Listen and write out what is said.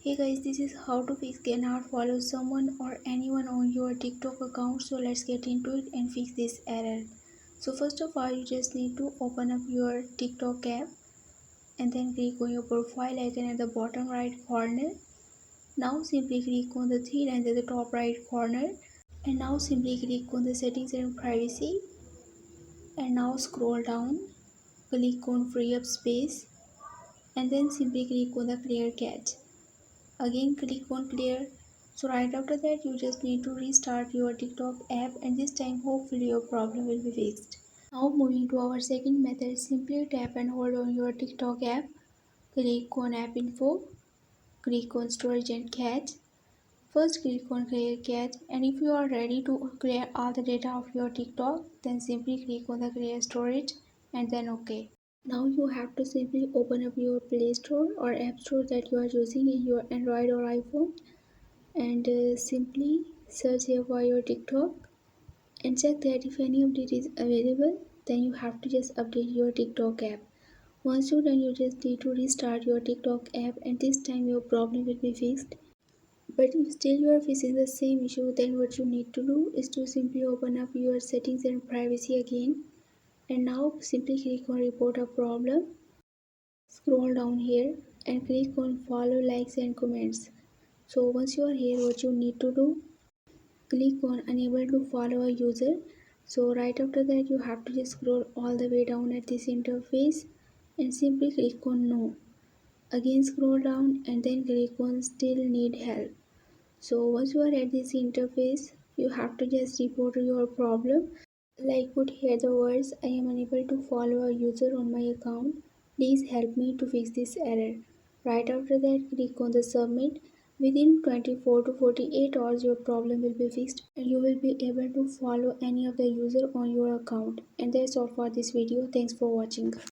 Hey guys, this is how to fix cannot follow someone or anyone on your TikTok account. So let's get into it and fix this error. So first of all, you just need to open up your TikTok app and then click on your profile icon at the bottom right corner. Now simply click on the three lines at the top right corner and now simply click on the settings and privacy and now scroll down, click on free up space and then simply click on the clear cache. Again click on clear. So right after that you just need to restart your TikTok app and this time hopefully your problem will be fixed. Now moving to our second method, simply tap and hold on your TikTok app, click on app info, click on storage and cache. First click on clear cache and if you are ready to clear all the data of your TikTok then simply click on the clear storage and then OK. Now you have to simply open up your Play Store or App Store that you are using in your Android or iPhone and simply search here for your TikTok and check that if any update is available, then you have to just update your TikTok app. Once you're done, you just need to restart your TikTok app and this time your problem will be fixed. But if still you are facing the same issue, then what you need to do is to simply open up your settings and privacy again and now simply click on report a problem. Scroll down here and click on follow, likes and comments. So once you are here, what you need to do, click on unable to follow a user. So right after that you have to just scroll all the way down at this interface and simply click on no. Again scroll down and then click on still need help. So once you are at this interface, you have to just report your problem. Like put here the words, I am unable to follow a user on my account. Please help me to fix this error. Right after that, click on the submit. Within 24 to 48 hours, your problem will be fixed and you will be able to follow any of the user on your account. And that's all for this video. Thanks for watching.